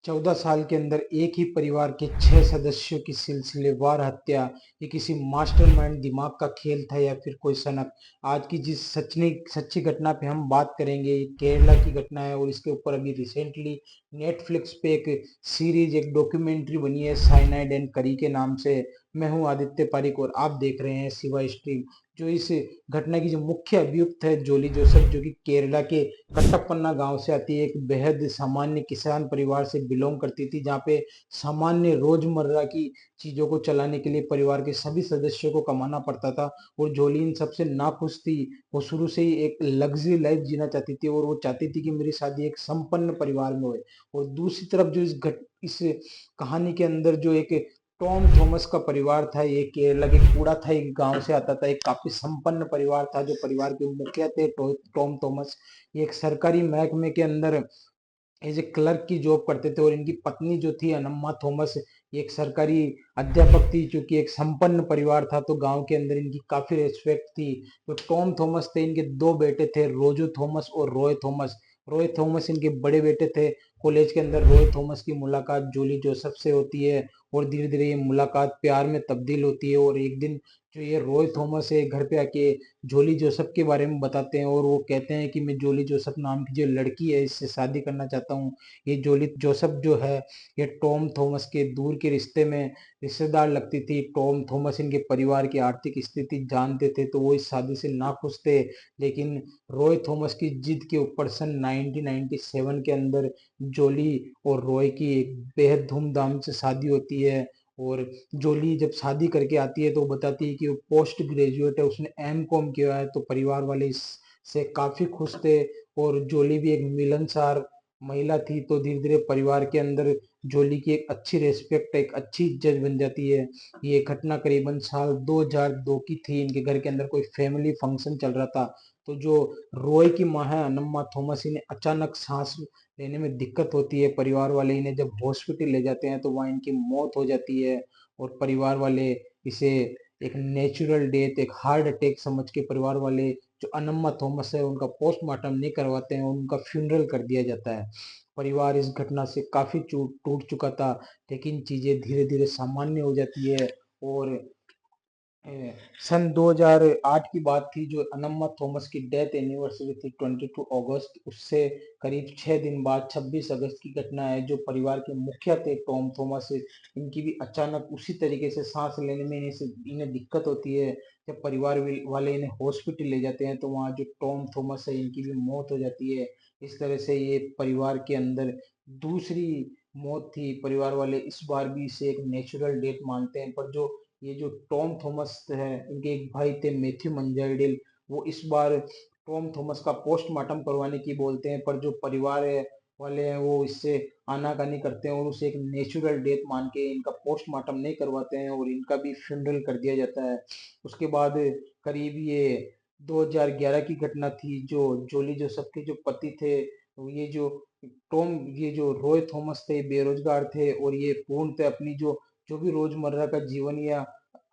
14 साल के अंदर एक ही परिवार के 6 सदस्यों की सिलसिलेवार हत्या, ये किसी मास्टरमाइंड दिमाग का खेल था या फिर कोई सनक। आज की जिस सच्ची घटना पे हम बात करेंगे, ये केरला की घटना है और इसके ऊपर अभी रिसेंटली नेटफ्लिक्स पे एक सीरीज, एक डॉक्यूमेंट्री बनी है साइनाइड एंड करी के नाम से। मैं हूं आदित्य पारिक और आप देख रहे हैं शिवा स्ट्रीम। जो इस घटना की जो मुख्य अभियुक्त है जोली जोसेफ, जो कि केरला के कटप्पन्ना गांव से आती है, एक बेहद सामान्य किसान परिवार से बिलोंग करती थी, जहाँ पे सामान्य रोजमर्रा की चीजों को चलाने के लिए परिवार के सभी सदस्यों को कमाना पड़ता था। और जोली इन सबसे नाखुश थी। वो शुरू से ही एक लग्जरी लाइफ जीना चाहती थी और वो चाहती थी कि मेरी शादी एक संपन्न परिवार में होए। और दूसरी तरफ जो इस कहानी के अंदर जो एक टॉम थॉमस का परिवार था, ये केरला के कूड़ा था, एक गांव से आता था, एक काफी संपन्न परिवार था। जो परिवार के मुखिया थे टॉम थॉमस, ये एक सरकारी महकमे के अंदर एज ए क्लर्क की जॉब करते थे। और इनकी पत्नी जो थी अनम्मा थॉमस, ये एक सरकारी अध्यापक थी। चूंकि एक संपन्न परिवार था तो गांव के अंदर इनकी काफी रेस्पेक्ट थी। तो टॉम थॉमस थे, इनके दो बेटे थे, रोजो थॉमस और रॉय थॉमस। रॉय थॉमस इनके बड़े बेटे थे। कॉलेज के अंदर रॉय थॉमस की मुलाकात जोली जोसेफ से होती है और धीरे धीरे ये मुलाकात प्यार में तब्दील होती है। और एक दिन जो ये रॉय थॉमस है घर पे आके जोली जोसेफ के बारे में बताते हैं और वो कहते हैं कि मैं जोली जोसेफ नाम की जो लड़की है इससे शादी करना चाहता हूँ। ये जोली जोसेफ जो है, ये टॉम थॉमस के दूर के रिश्ते में रिश्तेदार लगती थी। टॉम थॉमस इनके परिवार की आर्थिक स्थिति जानते थे तो वो इस शादी से नाखुश थे। लेकिन रॉय थॉमस की जिद के ऊपर सन 1997 के अंदर जोली और रॉय की एक बेहद धूमधाम से शादी होती है। और जोली जब शादी करके आती है तो वो बताती है कि वो पोस्ट ग्रेजुएट है, उसने एम कॉम किया है। तो परिवार वाले इससे काफी खुश थे। और जोली भी एक मिलनसार महिला थी, तो धीरे धीरे परिवार के अंदर जोली की एक अच्छी रेस्पेक्ट, एक अच्छी इज्जत बन जाती है। ये घटना करीबन साल 2002 की थी। इनके घर के अंदर कोई फैमिली फंक्शन चल रहा था। तो जो रॉय की माँ है अनम्मा थॉमस, इन्हें अचानक सांस लेने में दिक्कत होती है। परिवार वाले इन्हें जब हॉस्पिटल ले जाते हैं तो वहाँ इनकी मौत हो जाती है। और परिवार वाले इसे एक नेचुरल डेथ, एक हार्ट अटैक समझ के परिवार वाले जो अनम्मा थॉमस है उनका पोस्टमार्टम नहीं करवाते हैं और उनका फ्यूनरल कर दिया जाता है। परिवार इस घटना से काफी टूट चुका था। लेकिन चीजें धीरे धीरे सामान्य हो जाती है। और सन 2008 की बात थी, जो अनम्मा थॉमस की डेथ एनिवर्सरी थी 22 अगस्त, उससे करीब 6 दिन बाद 26 अगस्त की घटना है। जो परिवार के मुखिया थे टॉम थॉमस, इनकी भी अचानक उसी तरीके से सांस लेने में इन्हें दिक्कत होती है। जब परिवार वाले इन्हें हॉस्पिटल ले जाते हैं तो वहाँ जो टॉम थॉमस है इनकी भी मौत हो जाती है। इस तरह से ये परिवार के अंदर दूसरी मौत थी। परिवार वाले इस बार भी इसे एक नेचुरल डेथ मानते हैं। पर जो ये जो टॉम थॉमस है, इनके एक भाई थे मैथ्यू मंजरडिल, वो इस बार टॉम थॉमस का पोस्टमार्टम करवाने की बोलते हैं। पर जो परिवार है वाले हैं वो इससे आनाकानी करते हैं और उसे एक नेचुरल डेथ मान के इनका पोस्टमार्टम नहीं करवाते हैं और इनका भी फ्यूनरल कर दिया जाता है। उसके बाद करीब ये 2011 की घटना थी। जो जोली जोसेफ के जो पति थे, ये जो रॉय थॉमस थे, बेरोजगार थे और ये पूर्णतः अपनी जो जो भी रोजमर्रा का जीवन या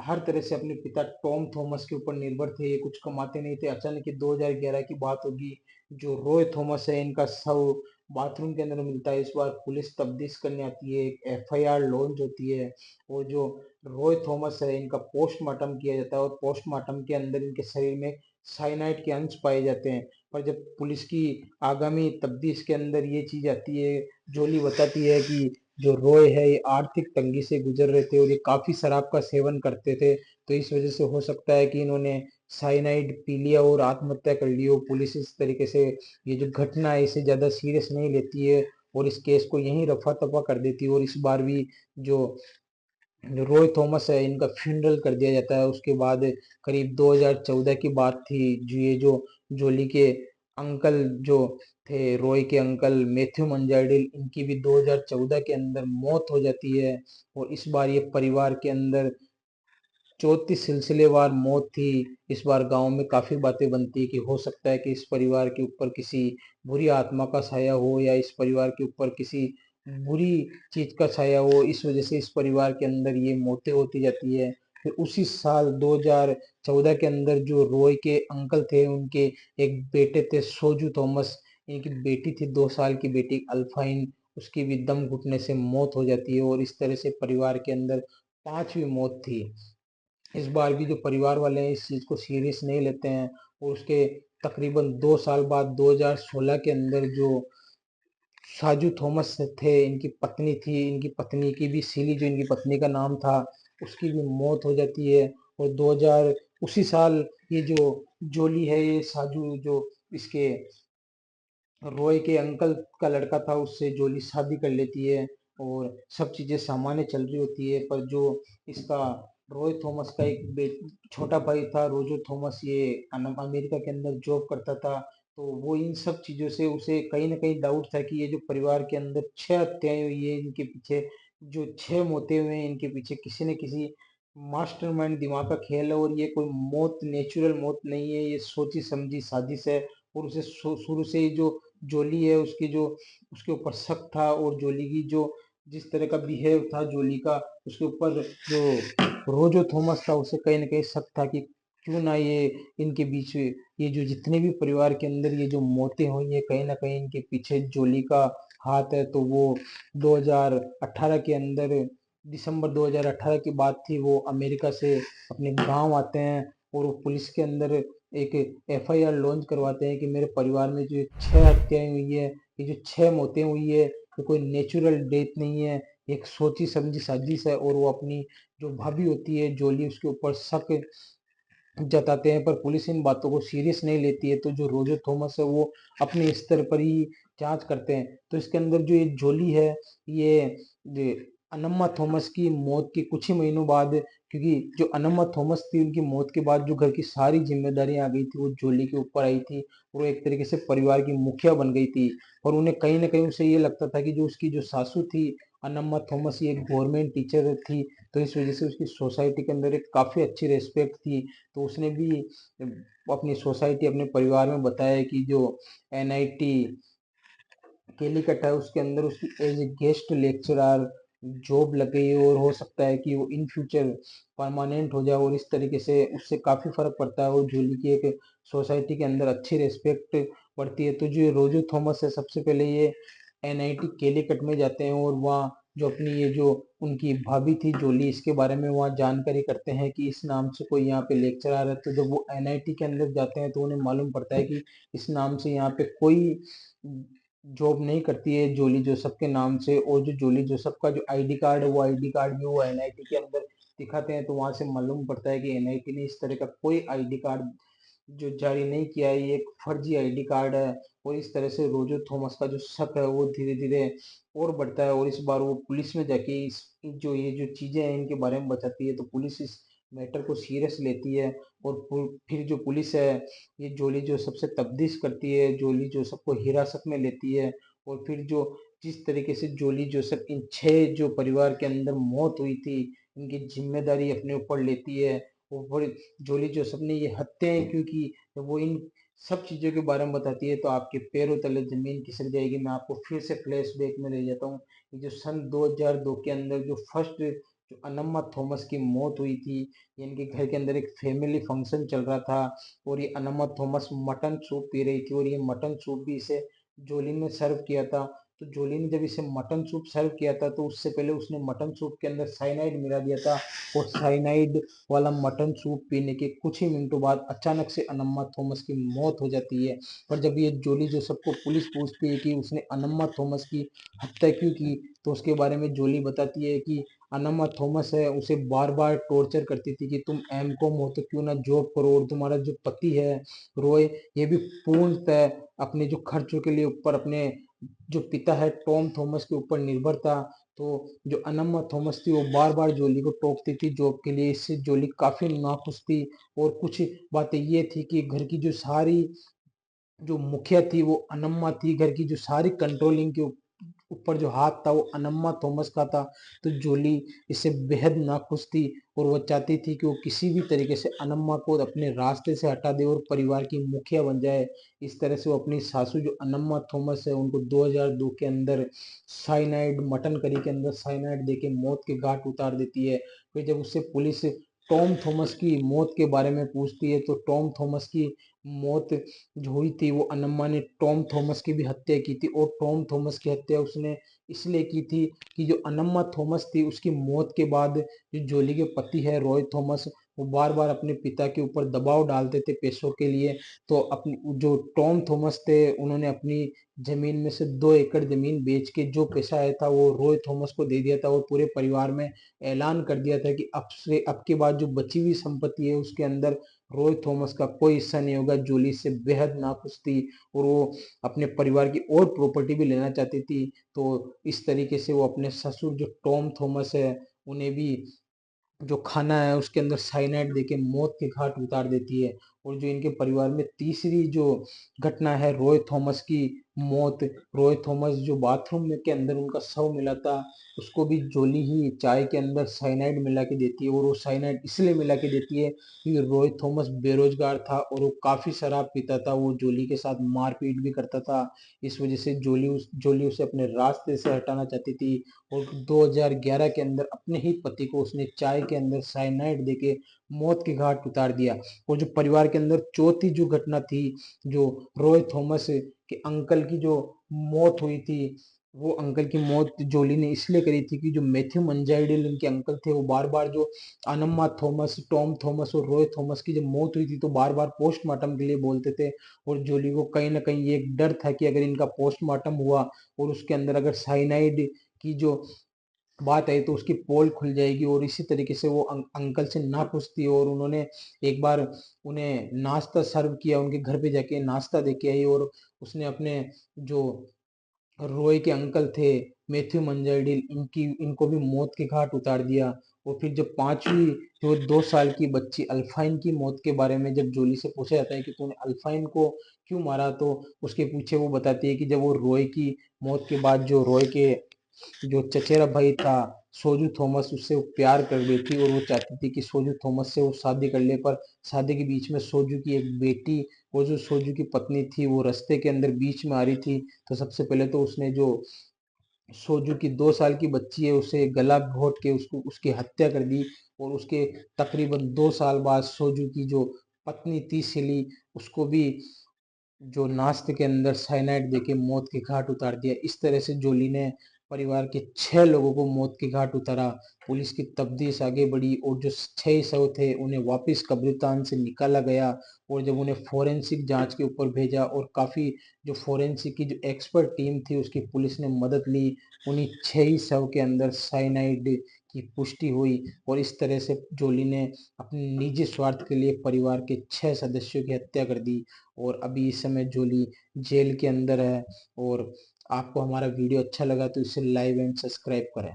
हर तरह से अपने पिता टॉम थॉमस के ऊपर निर्भर थे। ये कुछ कमाते नहीं थे। अचानक ये 2011 की बात होगी, जो रॉय थॉमस है इनका शव बाथरूम के अंदर मिलता है। इस बार पुलिस तफ्तीश करने आती है, एक एफआईआर लॉन्च होती है और जो रॉय थॉमस है इनका पोस्टमार्टम किया जाता है। और पोस्टमार्टम के अंदर इनके शरीर में साइनाइड के अंश पाए जाते हैं। पर जब पुलिस की आगामी तफ्तीश के अंदर ये चीज आती है, जोली बताती है कि जो रॉय है ये आर्थिक तंगी से गुजर रहे थे और ये काफी शराब का सेवन करते थे। तो इस वजह से हो सकता है कि इन्होंने साइनाइड पी लिया और आत्महत्या कर ली हो। पुलिस इस तरीके से ये जो घटना है इसे ज्यादा सीरियस नहीं लेती है और इस केस को यहीं रफा दफा कर देती है। और इस बार भी जो जो रॉय थॉमस है इनका फ्यूनरल कर दिया जाता है। उसके बाद करीब 2014 की बात थी। जो जोली के अंकल जो थे, रॉय के अंकल मैथ्यू मंजार्डिल, इनकी भी 2014 के अंदर मौत हो जाती है। और इस बार ये परिवार के अंदर चौथी सिलसिलेवार मौत थी। इस बार गांव में काफी बातें बनती है कि हो सकता है कि इस परिवार के ऊपर किसी बुरी आत्मा का साया हो या इस परिवार के ऊपर किसी बुरी चीज का साया हो। इस वजह से इस परिवार के अंदर ये मौतें होती जाती है। फिर उसी साल 2014 के अंदर जो रॉय के अंकल थे, उनके एक बेटे थे सोजू थॉमस, इनकी बेटी थी 2 साल की बेटी अल्फाइन। उसकी भी दम घुटने से मौत हो जाती है और इस तरह से परिवार के अंदर पांचवी मौत थी। इस बार भी जो परिवार वाले हैं इस चीज को सीरियस नहीं लेते हैं और उसके तकरीबन 2 साल बाद 2016 के अंदर जो साजू थॉमस थे, इनकी पत्नी थी, इनकी पत्नी की भी सीली, जो इनकी पत्नी का नाम था, उसकी भी मौत हो जाती है। और 2000 उसी साल ये जो जोली है, ये साजू जो इसके रॉय के अंकल का लड़का था, उससे जोली शादी कर लेती है और सब चीजें सामान्य चल रही होती है। पर जो इसका रॉय थॉमस का एक छोटा भाई था, रोजो थॉमस, ये अमेरिका के अंदर जॉब करता था। तो वो इन सब चीजों से उसे कहीं ना कहीं डाउट था कि ये जो परिवार के अंदर 6 हत्याएं हुई है, इनके पीछे जो 6 मौतें हुए हैं, इनके पीछे किसी न किसी मास्टरमाइंड दिमाग का खेल है और ये कोई मौत नेचुरल मौत नहीं है, ये सोची समझी साजिश है। और उसे शुरू से ही जो जोली है उसकी जो उसके ऊपर शक था और जोली की जो जिस तरह का बिहेव था जोली का, उसके ऊपर जो रोजो थॉमस था उसे कहीं ना कहीं शक था कि क्यों ना ये इनके बीच ये जो जितने भी परिवार के अंदर ये जो मौतें हुई है, कहीं ना कहीं इनके पीछे जोली का हाथ है। तो वो 2018 के अंदर, दिसंबर 2018 की बात थी, वो अमेरिका से अपने गांव आते हैं और वो पुलिस के अंदर एक एफआईआर लॉन्च करवाते हैं कि मेरे परिवार में जो 6 हत्याएं हुई है, ये जो 6 मौतें हुई है, ये कोई नेचुरल डेथ नहीं है, एक सोची समझी साजिश है। और वो अपनी जो भाभी होती है जोली, उसके ऊपर शक जताते हैं, पर पुलिस इन बातों को सीरियस नहीं लेती है। तो जो रोजर थॉमस है वो अपने स्तर पर ही जांच करते हैं। तो इसके अंदर जो ये जोली है, ये अनम्मा थॉमस की मौत के कुछ ही महीनों बाद, क्योंकि जो अनम्मा थॉमस थी उनकी मौत के बाद जो घर की सारी जिम्मेदारियां आ गई थी वो जोली के ऊपर आई थी और वो एक तरीके से परिवार की मुखिया बन गई थी। और उन्हें कहीं ना कहीं उसे ये लगता था कि जो उसकी जो सासू थी अनम्मा थॉमस, ये एक गवर्नमेंट टीचर थी, तो इस वजह से उसकी सोसाइटी के अंदर एक काफी अच्छी रेस्पेक्ट थी। तो उसने भी अपनी सोसाइटी, अपने परिवार में बताया कि जो एनआईटी कैलिकट है उसके अंदर उसकी as a guest lecturer job लग गई है और हो सकता है कि वो इन फ्यूचर परमानेंट हो जाए और इस तरीके से उससे काफी फर्क पड़ता है और जूली की एक सोसाइटी के अंदर अच्छी रेस्पेक्ट बढ़ती है। तो जो ये रोजो थॉमस है, सबसे पहले ये एनआईटी कैलिकट में जाते हैं और वहाँ जो अपनी ये जो उनकी भाभी थी जोली, इसके बारे में वहाँ जानकारी करते हैं कि इस नाम से कोई यहाँ पे लेक्चर आ रहा है। तो जब वो एनआईटी के अंदर जाते हैं तो उन्हें मालूम पड़ता है कि इस नाम से यहाँ पे कोई जॉब नहीं करती है जोली जोसफ के नाम से। और जो जोली जोसफ का जो आईडी कार्ड है, वो आईडी कार्ड भी वो एनआईटी के अंदर दिखाते हैं। तो वहां से मालूम पड़ता है कि एनआईटी ने इस तरह का कोई आईडी कार्ड जो जारी नहीं किया है, ये एक फर्जी आईडी कार्ड है। और इस तरह से रोजो थॉमस का जो शक है वो धीरे धीरे और बढ़ता है और इस बार वो पुलिस में जाके इस जो ये जो चीजें हैं इनके बारे में बताती है। तो पुलिस इस मैटर को सीरियस लेती है और फिर जो पुलिस है ये जोली जो सबसे तफ्तीश करती है, जोली जो सबको हिरासत में लेती है। और फिर जो जिस तरीके से जोली जोसफ इन 6 जो परिवार के अंदर मौत हुई थी, इनकी जिम्मेदारी अपने ऊपर लेती है। और फिर जोली जोसफ ने ये हत्याएं क्यों की, तो वो इन सब चीजों के बारे में बताती है। तो आपके पैरों तले जमीन खिसक जाएगी। मैं आपको फिर से फ्लैशबैक में ले जाता हूँ। ये जो सन 2002 के अंदर जो फर्स्ट जो अनम्मा थॉमस की मौत हुई थी, इनके घर के अंदर एक फैमिली फंक्शन चल रहा था और ये अनम्मा थॉमस मटन सूप पी रही थी और ये मटन सूप भी इसे जोली ने सर्व किया था। तो जोली ने जब इसे मटन सूप सर्व किया था तो उससे पहले उसने मटन सूप के अंदर साइनाइड मिला दिया था और साइनाइड वाला मटन सूप पीने के कुछ ही मिनटों बाद अचानक से अनम्मा थॉमस की मौत हो जाती है। पर जब ये जोली जो सबको पुलिस पूछती है कि उसने अनम्मा थॉमस की हत्या क्यों की, तो उसके बारे में जोली बताती है कि अनम्मा थॉमस है उसे बार बार टॉर्चर करती थी कि तुम एम कॉम हो तो क्यों ना जॉब करो, और तुम्हारा जो पति है रॉय, ये भी पूर्णतः अपने जो खर्चों के लिए ऊपर अपने जो पिता है टॉम थॉमस के ऊपर निर्भर था। तो जो अनम्मा थॉमस थी वो बार बार जोली को टोकती थी जॉब के लिए, इससे जोली काफी नाखुश थी। और कुछ बातें ये थी कि घर की जो सारी जो मुखिया थी वो अनम्मा थी, घर की जो सारी कंट्रोलिंग के ऊपर जो हाथ था वो अनम्मा थॉमस का था। तो जोली इससे बेहद नाखुश थी और वो चाहती थी कि वो किसी भी तरीके से अनम्मा को अपने रास्ते से हटा दे और परिवार की मुखिया बन जाए। इस तरह से वो अपनी सासू जो अनम्मा थॉमस है उनको 2002 के अंदर साइनाइड मटन करी के अंदर साइनाइड देके मौत के घाट उतार देती है। फिर जब उससे पुलिस टॉम थॉमस की मौत के बारे में पूछती है तो टॉम थॉमस की मौत जो हुई थी वो अनम्मा ने टॉम थॉमस की भी हत्या की थी और टॉम थॉमस की हत्या उसने इसलिए की थी कि जो अनम्मा थॉमस थी उसकी मौत के बाद जो जोली के पति है रॉय थॉमस वो बार बार अपने पिता के ऊपर दबाव डालते थे पैसों के लिए। तो अपनी जो टॉम थॉमस थे उन्होंने अपनी जमीन में से 2 एकड़ जमीन बेच के जो पैसा आया था वो रॉय थॉमस को दे दिया था और पूरे परिवार में ऐलान कर दिया था कि अब के बाद जो बची हुई संपत्ति है उसके अंदर रॉय थॉमस का कोई हिस्सा नहीं होगा। जूली से बेहद नाखुश थी और वो अपने परिवार की और प्रॉपर्टी भी लेना चाहती थी। तो इस तरीके से वो अपने ससुर जो टॉम थॉमस है उन्हें भी जो खाना है उसके अंदर साइनाइड देके मौत के घाट उतार देती है। और जो इनके परिवार में तीसरी जो घटना है रॉय थॉमस की मौत। रॉय थॉमस जो बाथरूम में के अंदर उनका शव मिला था उसको भी जोली ही चाय के अंदर साइनाइड मिला के देती है और वो साइनाइड इसलिए मिला के देती है क्योंकि रॉय थॉमस बेरोजगार था और वो काफी शराब पीता था। वो जोली के साथ मारपीट भी करता था। इस वजह से जोली उसे अपने रास्ते से हटाना चाहती थी और 2011 के अंदर अपने ही पति को उसने चाय के अंदर साइनाइड देके मौत के घाट उतार दिया। और जो परिवार के अंदर चौथी जो घटना थी जो रॉय थॉमस के अंकल की जो मौत हुई थी वो अंकल की मौत जोली ने इसलिए करी थी कि जो मैथ्यू मंजाइडेल उनके अंकल थे वो बार बार जो अनम्मा थॉमस टॉम थॉमस और रॉय थॉमस की जब मौत हुई थी तो बार बार पोस्टमार्टम के लिए बोलते थे। और जोली को कहीं ना कहीं ये एक डर था कि अगर इनका पोस्टमार्टम हुआ और उसके अंदर अगर साइनाइड की जो बात आई तो उसकी पोल खुल जाएगी। और इसी तरीके से वो अंकल से नाखुश थी और उन्होंने एक बार उन्हें नाश्ता सर्व किया उनके घर पे जाके नाश्ता दे के आई और उसने अपने जो रॉय के अंकल थे मैथ्यू मंजरडिल इनको भी मौत के घाट उतार दिया। और फिर जब पांचवी जो 2 साल की बच्ची अल्फाइन की मौत के बारे में जब जोली से पूछा जाता है कि तूने अल्फाइन को क्यों मारा तो उसके पीछे वो बताती है कि जब वो रॉय की मौत के बाद जो रॉय के जो चचेरा भाई था सोजू थॉमस उससे वो प्यार कर रही थी और वो चाहती थी कि सोजू थॉमस से वो शादी कर ले। पर शादी के बीच में सोजू की एक बेटी और जो सोजू की पत्नी थी वो रास्ते के अंदर बीच में आ रही थी। तो सबसे पहले तो उसने जो सोजू की 2 साल की बच्ची है उसे गला घोट के उसको उसकी हत्या कर दी। और उसके तकरीबन 2 साल बाद सोजू की जो पत्नी थी सिली उसको भी जो नाश्ते के अंदर साइनाइड देके मौत के घाट उतार दिया। इस तरह से जोली ने परिवार के 6 लोगों को मौत के घाट उतारा। पुलिस की तफ्तीश आगे बढ़ी और जो 6 शव थे उन्हें वापस कब्रिस्तान से निकाला गया। और जब उन्हें फोरेंसिक जांच के ऊपर भेजा और काफी जो फोरेंसिक की जो एक्सपर्ट टीम थी उसकी पुलिस ने मदद ली उन्हीं 6 ही शव के अंदर साइनाइड की पुष्टि हुई। और इस तरह से जोली ने अपने निजी स्वार्थ के लिए परिवार के 6 सदस्यों की हत्या कर दी। और अभी इस समय जोली जेल के अंदर है। और आपको हमारा वीडियो अच्छा लगा तो इसे लाइक एंड सब्सक्राइब करें।